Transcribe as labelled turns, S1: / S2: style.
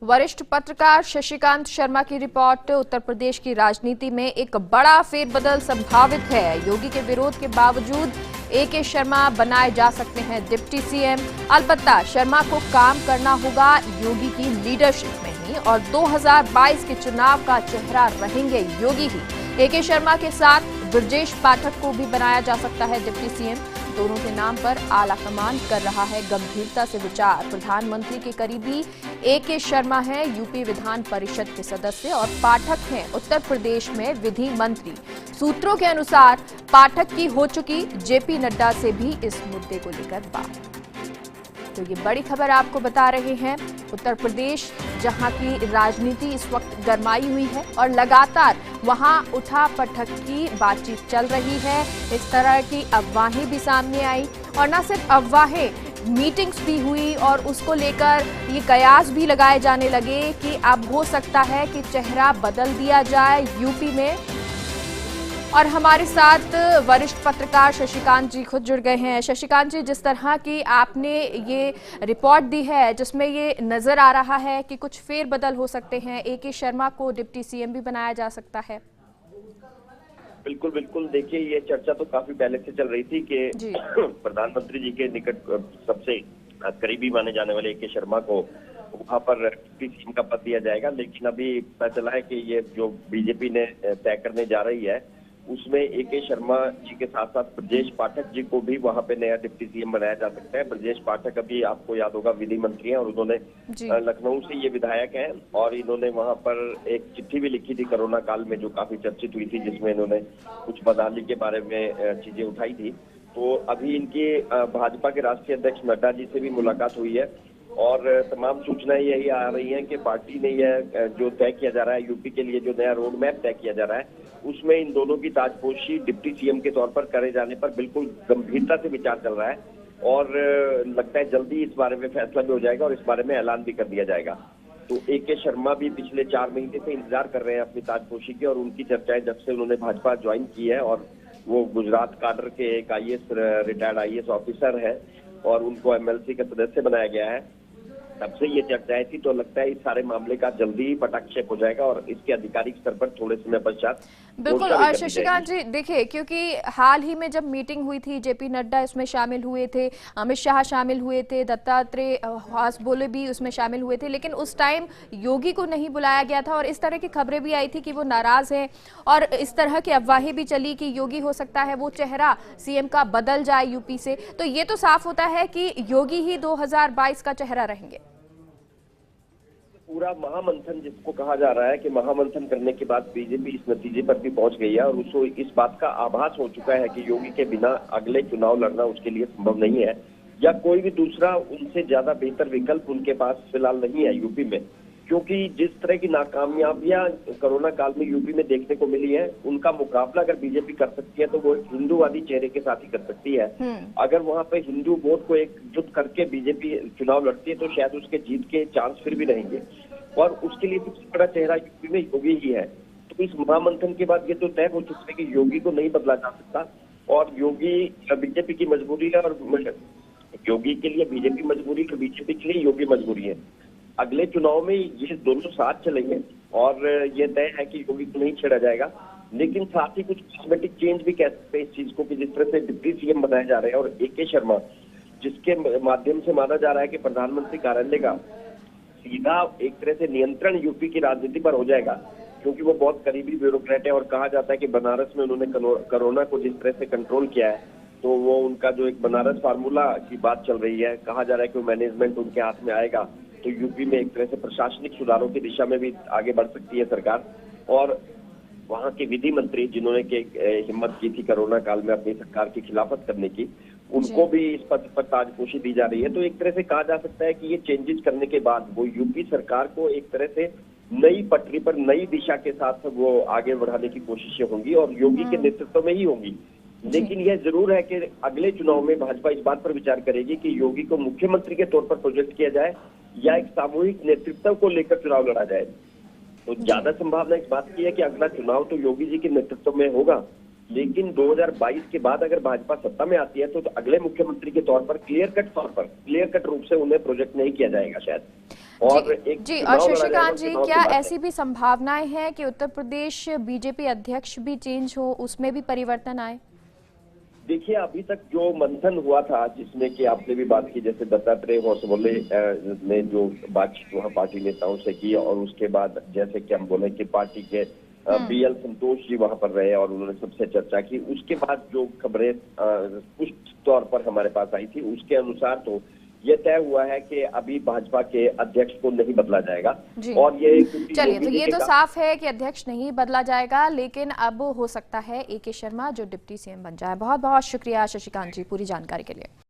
S1: वरिष्ठ पत्रकार शशिकांत शर्मा की रिपोर्ट। उत्तर प्रदेश की राजनीति में एक बड़ा फेरबदल संभावित है। योगी के विरोध के बावजूद AK शर्मा बनाए जा सकते हैं डिप्टी सीएम। अलबत्ता शर्मा को काम करना होगा योगी की लीडरशिप में ही और 2022 के चुनाव का चेहरा रहेंगे योगी ही। AK शर्मा के साथ ब्रजेश पाठक को भी बनाया जा सकता है डिप्टी सीएम। दोनों के नाम पर आला कमान कर रहा है गंभीरता से विचार। प्रधानमंत्री के करीबी AK शर्मा हैं यूपी विधान परिषद के सदस्य और पाठक हैं उत्तर प्रदेश में विधि मंत्री। सूत्रों के अनुसार पाठक की हो चुकी JP नड्डा से भी इस मुद्दे को लेकर बात। तो ये बड़ी खबर आपको बता रहे हैं। उत्तर प्रदेश जहां की राजनीति इस वक्त गरमाई हुई है और लगातार वहां उठा पटक की बातचीत चल रही है। इस तरह की अफवाहें भी सामने आई और न सिर्फ अफवाहें, मीटिंग्स भी हुई और उसको लेकर ये कयास भी लगाए जाने लगे कि अब हो सकता है कि चेहरा बदल दिया जाए यूपी में। और हमारे साथ वरिष्ठ पत्रकार शशिकांत जी खुद जुड़ गए हैं। शशिकांत जी, जिस तरह की आपने ये रिपोर्ट दी है जिसमें ये नजर आ रहा है कि कुछ फेरबदल हो सकते हैं, AK शर्मा को डिप्टी सीएम भी बनाया जा सकता है।
S2: बिल्कुल बिल्कुल, देखिए ये चर्चा तो काफी पहले से चल रही थी कि प्रधानमंत्री जी के निकट सबसे करीबी माने जाने वाले AK शर्मा को वहां पर डिप्टी सीएम का पद दिया जाएगा। लेकिन अभी पता चला है कि ये जो बीजेपी ने तय करने जा रही है उसमें AK शर्मा जी के साथ साथ ब्रजेश पाठक जी को भी वहां पे नया डिप्टी सीएम बनाया जा सकता है। ब्रजेश पाठक अभी आपको याद होगा विधि मंत्री हैं और उन्होंने लखनऊ से ये विधायक हैं और इन्होंने वहां पर एक चिट्ठी भी लिखी थी कोरोना काल में जो काफी चर्चित हुई थी, जिसमें इन्होंने कुछ बदहाली के बारे में चीजें उठाई थी। तो अभी इनके भाजपा के राष्ट्रीय अध्यक्ष नड्डा जी से भी मुलाकात हुई है और तमाम सूचनाएं यही आ रही हैं कि पार्टी ने यह जो तय किया जा रहा है यूपी के लिए, जो नया रोड मैप तय किया जा रहा है, उसमें इन दोनों की ताजपोशी डिप्टी सीएम के तौर पर करे जाने पर बिल्कुल गंभीरता से विचार चल रहा है और लगता है जल्दी इस बारे में फैसला भी हो जाएगा और इस बारे में ऐलान भी कर दिया जाएगा। तो AK शर्मा भी पिछले 4 महीने से इंतजार कर रहे हैं अपनी ताजपोशी की और उनकी चर्चाएं जब से उन्होंने भाजपा ज्वाइन की है और वो गुजरात काडर के एक रिटायर्ड IAS ऑफिसर है और उनको MLC का सदस्य बनाया गया है, तब से ये चर्चाएं थी। तो लगता है इस सारे मामले का जल्दी ही पटाक्षेप हो जाएगा और इसके आधिकारिक स्तर पर थोड़े समय पश्चात
S1: बिल्कुल। और शशिकांत जी देखिए, क्योंकि हाल ही में जब मीटिंग हुई थी JP नड्डा इसमें शामिल हुए थे, अमित शाह शामिल हुए थे, दत्तात्रेय बोले भी उसमें शामिल हुए थे, लेकिन उस टाइम योगी को नहीं बुलाया गया था और इस तरह की खबरें भी आई थी कि वो नाराज हैं और इस तरह की अफवाहें भी चली कि योगी हो सकता है वो चेहरा सीएम का बदल जाए यूपी से। तो ये तो साफ होता है कि योगी ही 2022 का चेहरा रहेंगे।
S2: पूरा महामंथन जिसको कहा जा रहा है कि महामंथन करने के बाद बीजेपी इस नतीजे पर भी पहुंच गई है और उसको इस बात का आभास हो चुका है कि योगी के बिना अगले चुनाव लड़ना उसके लिए संभव नहीं है या कोई भी दूसरा उनसे ज्यादा बेहतर विकल्प उनके पास फिलहाल नहीं है यूपी में। क्योंकि जिस तरह की नाकामयाबियां कोरोना काल में यूपी में देखने को मिली है, उनका मुकाबला अगर बीजेपी कर सकती है तो वो हिंदूवादी चेहरे के साथ ही कर सकती है। अगर वहां पे हिंदू वोट को एकजुट करके बीजेपी चुनाव लड़ती है तो शायद उसके जीत के चांस फिर भी रहेंगे और उसके लिए सबसे बड़ा चेहरा यूपी में योगी ही है। तो इस महामंथन के बाद ये तो तय हो चुका है कि योगी को नहीं बदला जा सकता और योगी बीजेपी की मजबूरी है और योगी के लिए बीजेपी मजबूरी है, बीजेपी के लिए योगी मजबूरी है। अगले चुनाव में ये दोनों साथ चलेंगे और ये तय है कि योगी को नहीं छेड़ा जाएगा, लेकिन साथ ही कुछ कॉस्मेटिक चेंज भी कह सकते हैं इस चीज को कि जिस तरह से डिप्टी सीएम बनाए जा रहे हैं और AK शर्मा जिसके माध्यम से माना जा रहा है कि प्रधानमंत्री कार्यालय का सीधा एक तरह से नियंत्रण यूपी की राजनीति पर हो जाएगा, क्योंकि वो बहुत करीबी ब्यूरोक्रेट है और कहा जाता है कि बनारस में उन्होंने कोरोना को जिस तरह से कंट्रोल किया है तो वो उनका जो एक बनारस फार्मूला की बात चल रही है, कहा जा रहा है कि मैनेजमेंट उनके हाथ में आएगा तो यूपी में एक तरह से प्रशासनिक सुधारों की दिशा में भी आगे बढ़ सकती है सरकार। और वहां के विधि मंत्री जिन्होंने हिम्मत की थी कोरोना काल में अपनी सरकार की खिलाफत करने की, उनको भी इस पद पर ताजपोशी दी जा रही है। तो एक तरह से कहा जा सकता है कि ये चेंजेस करने के बाद वो यूपी सरकार को एक तरह से नई पटरी पर नई दिशा के साथ वो आगे बढ़ाने की कोशिशें होंगी और योगी के नेतृत्व में ही होंगी। लेकिन यह जरूर है कि अगले चुनाव में भाजपा इस बात पर विचार करेगी कि योगी को मुख्यमंत्री के तौर पर प्रोजेक्ट किया जाए या एक सामूहिक नेतृत्व को लेकर चुनाव लड़ा जाए। तो ज्यादा संभावना इस बात की है कि अगला चुनाव तो योगी जी के नेतृत्व में होगा, लेकिन 2022 के बाद अगर भाजपा सत्ता में आती है तो अगले मुख्यमंत्री के तौर पर क्लियर कट रूप से उन्हें प्रोजेक्ट नहीं किया जाएगा शायद। और
S1: जी
S2: एक
S1: जी।
S2: चुनाव
S1: और
S2: लड़ा जाएगा,
S1: शशिकांत जी,
S2: चुनाव की
S1: क्या
S2: बात है।
S1: ऐसी भी संभावनाएं हैं कि उत्तर प्रदेश बीजेपी अध्यक्ष भी चेंज हो, उसमें भी परिवर्तन आए?
S2: देखिए, अभी तक जो मंथन हुआ था, जिसमें कि आपने भी बात की, जैसे दत्तात्रेय होसबोले ने जो बातचीत वहाँ पार्टी नेताओं से की, और उसके बाद जैसे कि हम बोले कि पार्टी के बीएल संतोष जी वहां पर रहे और उन्होंने सबसे चर्चा की। उसके बाद जो खबरें पुष्ट तौर पर हमारे पास आई थी, उसके अनुसार तो ये तय हुआ है कि अभी भाजपा के अध्यक्ष को नहीं बदला जाएगा।
S1: जी।
S2: और ये क्योंकि
S1: चलिए,
S2: योगी
S1: तो
S2: जी
S1: ये
S2: के
S1: तो साफ है कि अध्यक्ष नहीं बदला जाएगा, लेकिन अब हो सकता है AK शर्मा जो डिप्टी CM बन जाए। बहुत बहुत शुक्रिया शशिकांत जी पूरी जानकारी के लिए।